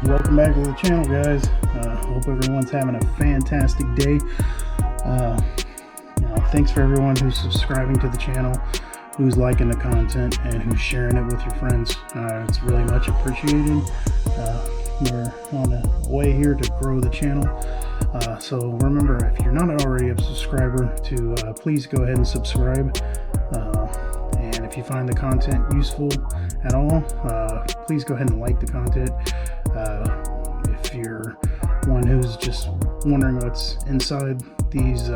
welcome back to the channel, guys. Hope everyone's having a fantastic day. Thanks for everyone who's subscribing to the channel, who's liking the content, and who's sharing it with your friends. It's really much appreciated. We're on a way here to grow the channel. So remember, if you're not already a subscriber, to please go ahead and subscribe. And if you find the content useful at all, please go ahead and like the content. If you're one who's just wondering what's inside these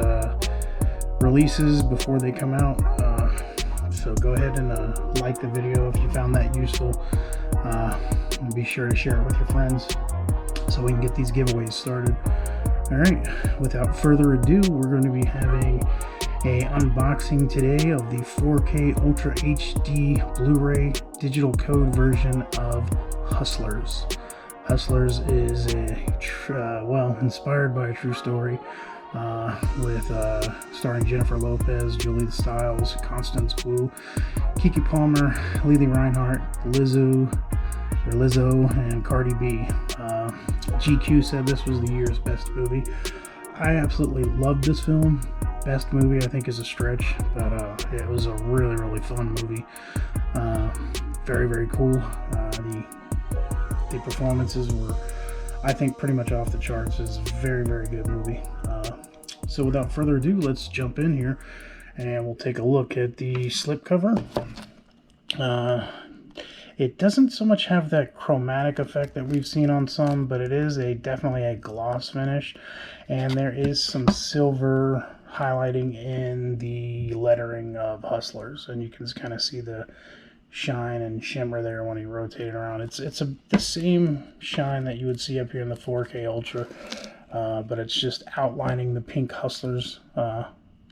releases before they come out, so go ahead and like the video if you found that useful. And be sure to share it with your friends so we can get these giveaways started. Alright, without further ado, we're going to be having a unboxing today of the 4K Ultra HD Blu-ray digital code version of Hustlers. Hustlers is inspired by a true story, with starring Jennifer Lopez, Julia Stiles, Constance Wu, Keke Palmer, Lili Reinhart, Lizzo, and Cardi B. GQ said this was the year's best movie. I absolutely loved this film. Best movie, I think, is a stretch, but it was a really fun movie. Very cool. The performances were, I think, pretty much off the charts. It's a very good movie. So without further ado, let's jump in here and we'll take a look at the slipcover. It doesn't so much have that chromatic effect that we've seen on some, but it is definitely a gloss finish, and there is some silver highlighting in the lettering of Hustlers, and you can just kind of see the shine and shimmer there when you rotate it around. It's the same shine that you would see up here in the 4K Ultra, but it's just outlining the pink Hustlers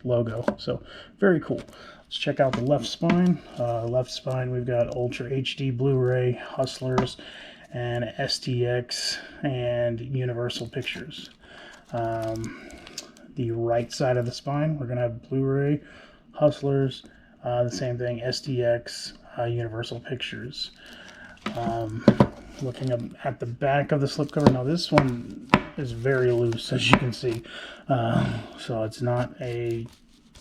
logo. So very cool. Let's check out the left spine. Left spine, we've got Ultra HD Blu-ray, Hustlers, and STX, and Universal Pictures. The right side of the spine, we're going to have Blu-ray, Hustlers, the same thing, STX, Universal Pictures. Looking up at the back of the slipcover, now this one is very loose, as you can see. So it's not a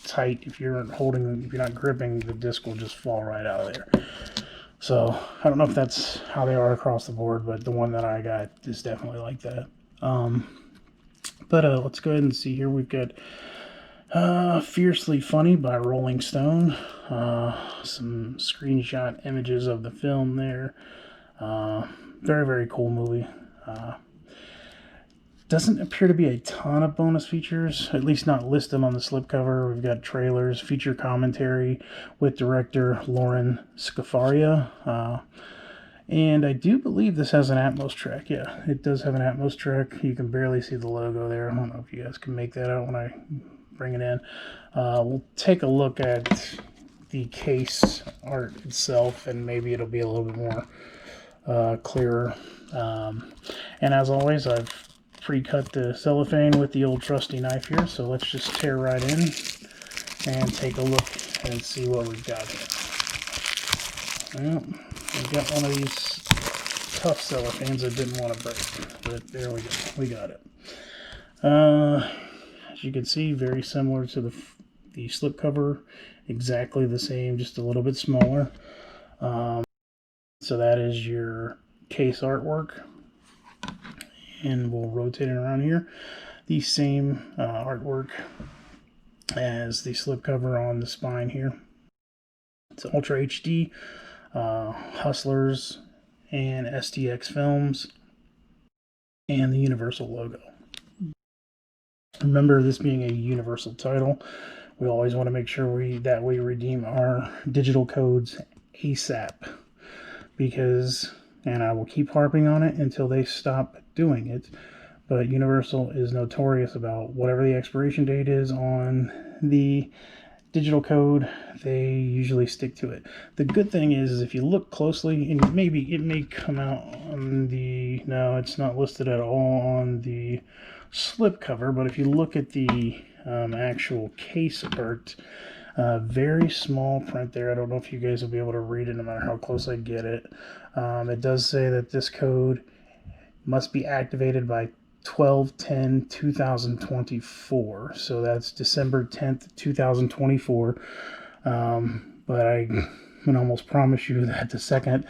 tight, if you're not gripping, the disc will just fall right out of there. So I don't know if that's how they are across the board, but the one that I got is definitely like that. But let's go ahead and see here. We've got Fiercely Funny by Rolling Stone. Some screenshot images of the film there. Very cool movie. Doesn't appear to be a ton of bonus features, at least not listed on the slipcover. We've got trailers, feature commentary with director Lauren Scafaria. And I do believe this has an Atmos track. Yeah, it does have an Atmos track. You can barely see the logo there. I don't know if you guys can make that out when I bring it in. We'll take a look at the case art itself, and maybe it'll be a little bit more clearer. And as always, I've pre-cut the cellophane with the old trusty knife here, so let's just tear right in and take a look and see what we've got here. Well, we've got one of these tough cellophanes I didn't want to break, but there we go, we got it. As you can see, very similar to the slipcover, exactly the same, just a little bit smaller. So that is your case artwork, and we'll rotate it around here. The same artwork as the slipcover on the spine here. It's Ultra HD, Hustlers, and STX Films, and the Universal logo. Remember, this being a Universal title, we always want to make sure we redeem our digital codes ASAP, because, and I will keep harping on it until they stop doing it, but Universal is notorious about whatever the expiration date is on the digital code, they usually stick to it. The good thing is if you look closely, and maybe it may come out on the, no, it's not listed at all on the slipcover, but if you look at the actual case art, very small print there. I don't know if you guys will be able to read it no matter how close I get it. It does say that this code must be activated by 12/10/2024. So that's December 10th, 2024. But I can almost promise you that the second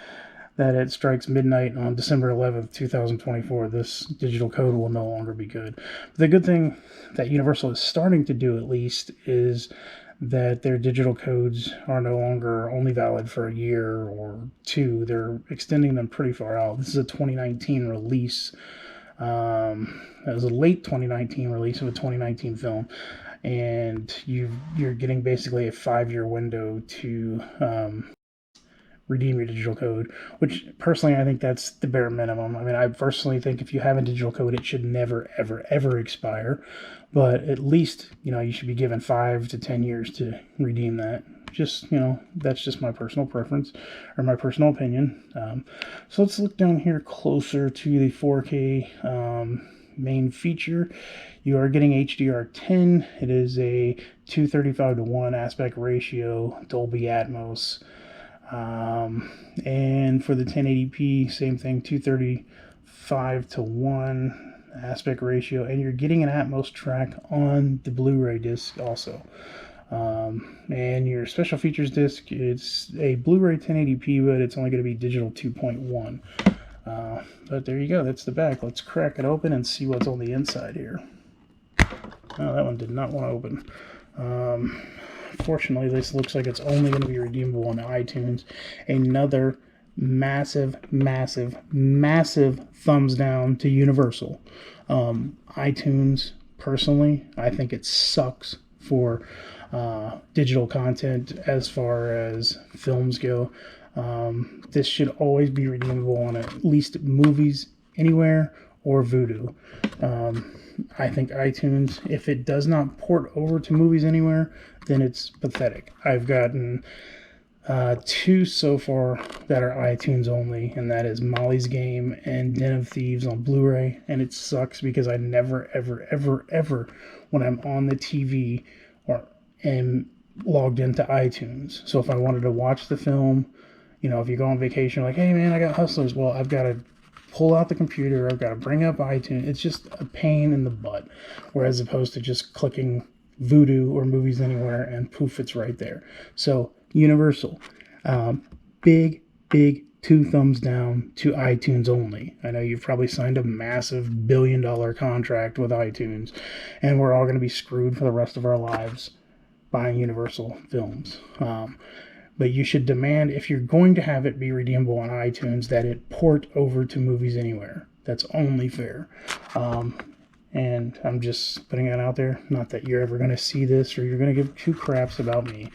that it strikes midnight on December 11th, 2024, this digital code will no longer be good. The good thing that Universal is starting to do, at least, is that their digital codes are no longer only valid for a year or two. They're extending them pretty far out. This is a 2019 release. It was a late 2019 release of a 2019 film, and you're getting basically a 5-year window to redeem your digital code, which personally I think that's the bare minimum. I mean, I personally think if you have a digital code, it should never, ever, ever expire. But at least, you should be given 5 to 10 years to redeem that. Just, that's just my personal preference or my personal opinion. So let's look down here closer to the 4K main feature. You are getting HDR10. It is a 235:1 aspect ratio, Dolby Atmos. And for the 1080p, same thing, 235:1 aspect ratio, and you're getting an Atmos track on the Blu-ray disc also. And your special features disc, it's a Blu-ray 1080p, but it's only going to be digital 2.1. But there you go, that's the back. Let's crack it open and see what's on the inside here. Oh, that one did not want to open. Fortunately, this looks like it's only going to be redeemable on iTunes. Another massive, massive, massive thumbs down to Universal. iTunes, personally, I think it sucks for digital content as far as films go. This should always be redeemable on at least Movies Anywhere or Vudu. I think iTunes, if it does not port over to Movies Anywhere, then it's pathetic. I've gotten 2 so far that are iTunes only, and that is Molly's Game and Den of Thieves on Blu-ray, and it sucks because I never, ever, ever, ever, when I'm on the TV or am logged into iTunes. So if I wanted to watch the film, if you go on vacation, like, hey man, I got Hustlers, well, I've got to pull out the computer, I've got to bring up iTunes. It's just a pain in the butt, whereas opposed to just clicking Vudu or Movies Anywhere and poof, it's right there. So Universal, big 2 thumbs down to iTunes only. I know you've probably signed a massive $1 billion contract with iTunes, and we're all going to be screwed for the rest of our lives buying Universal films. But you should demand, if you're going to have it be redeemable on iTunes, that it port over to Movies Anywhere. That's only fair. And I'm just putting that out there. Not that you're ever going to see this or you're going to give 2 craps about me.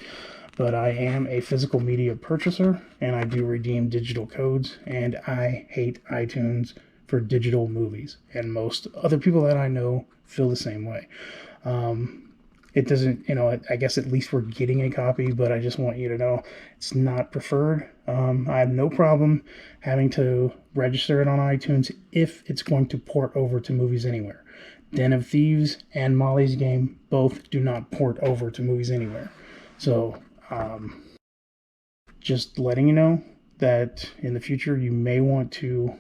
But I am a physical media purchaser, and I do redeem digital codes, and I hate iTunes for digital movies. And most other people that I know feel the same way. It doesn't, I guess at least we're getting a copy, but I just want you to know it's not preferred. I have no problem having to register it on iTunes if it's going to port over to Movies Anywhere. Den of Thieves and Molly's Game both do not port over to Movies Anywhere. So, just letting you know that in the future you may want to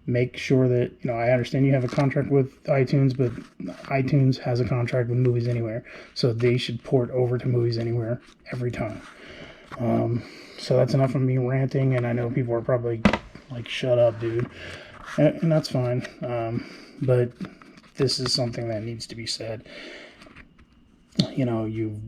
make sure that, I understand you have a contract with iTunes, but iTunes has a contract with Movies Anywhere, so they should port over to Movies Anywhere every time. So that's enough of me ranting, and I know people are probably like, shut up, dude, and that's fine, but this is something that needs to be said. You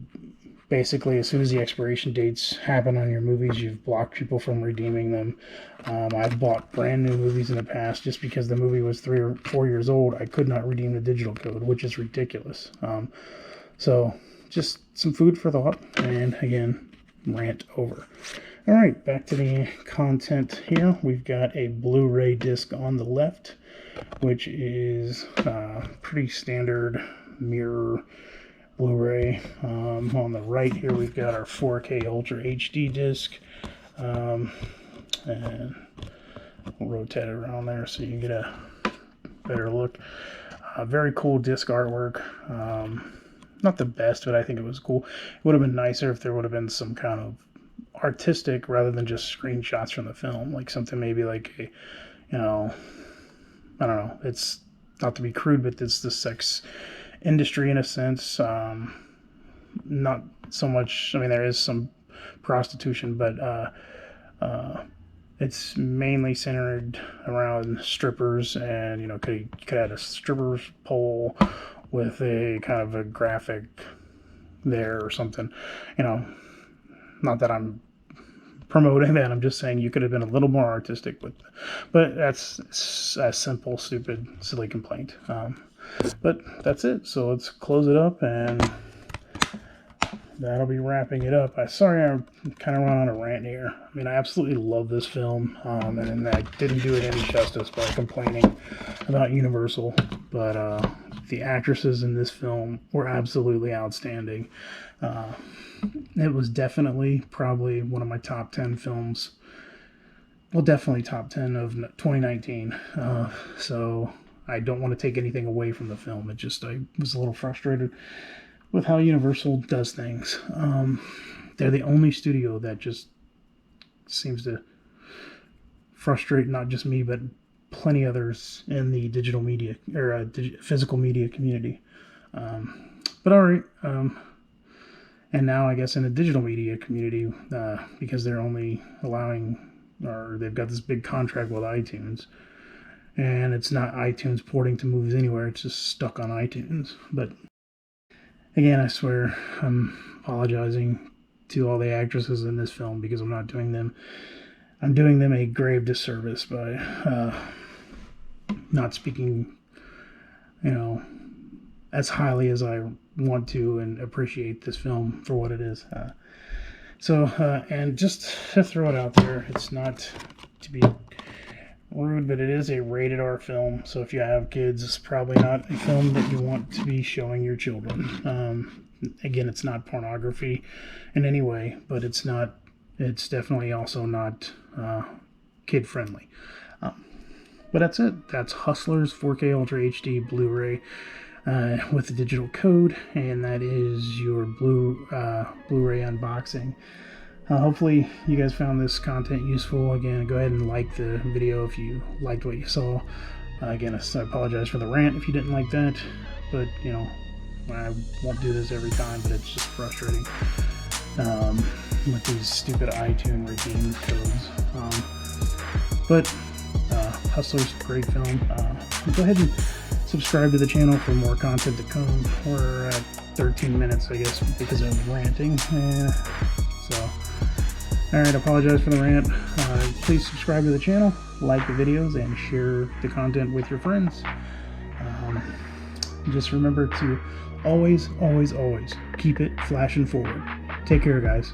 basically, as soon as the expiration dates happen on your movies, you've blocked people from redeeming them. I've bought brand new movies in the past just because the movie was 3 or 4 years old. I could not redeem the digital code, which is ridiculous. So just some food for thought, and again, rant over. All right, back to the content here. We've got a Blu-ray disc on the left, which is pretty standard mirror Blu-ray. On the right here, we've got our 4K Ultra HD disc, and we'll rotate it around there so you can get a better look. Very cool disc artwork. Not the best, but I think it was cool. It would have been nicer if there would have been some kind of artistic rather than just screenshots from the film, like something maybe like a, you know, I don't know, it's not to be crude, but it's the sex industry in a sense. Not so much, I mean, there is some prostitution, but it's mainly centered around strippers, and, you know, could add a strippers pole with a kind of a graphic there or something, you know. Not that I'm promoting that, I'm just saying you could have been a little more artistic with, but that's a simple, stupid, silly complaint. But that's it. So let's close it up, and that'll be wrapping it up. Sorry I'm kind of running on a rant here. I mean, I absolutely love this film, and I didn't do it any justice by complaining about Universal, but the actresses in this film were absolutely outstanding. It was definitely probably one of my top 10 films. Well, definitely top 10 of 2019. So I don't want to take anything away from the film. I was a little frustrated with how Universal does things. They're the only studio that just seems to frustrate not just me, but plenty others in the digital media or physical media community. But all right. And now I guess in the digital media community, because they're only allowing, or they've got this big contract with iTunes, and it's not iTunes porting to Movies Anywhere, it's just stuck on iTunes. But again, I swear I'm apologizing to all the actresses in this film, because I'm doing them a grave disservice by not speaking, you know, as highly as I want to and appreciate this film for what it is. And just to throw it out there, it's not to be rude, but it is a rated R film. So if you have kids, it's probably not a film that you want to be showing your children. Again, it's not pornography in any way, but it's definitely also not kid friendly. But that's it. That's Hustlers 4K Ultra HD Blu-ray with the digital code, and that is your Blu-ray unboxing. Hopefully you guys found this content useful. Again, go ahead and like the video if you liked what you saw. Again, I apologize for the rant if you didn't like that, but you know, I won't do this every time, but it's just frustrating with these stupid iTunes redeem codes. But Hustlers, great film. Go ahead and subscribe to the channel for more content to come. We're at 13 minutes, I guess, because of ranting. So, alright, I apologize for the rant. Please subscribe to the channel, like the videos, and share the content with your friends. Just remember to always, always, always keep it flashing forward. Take care, guys.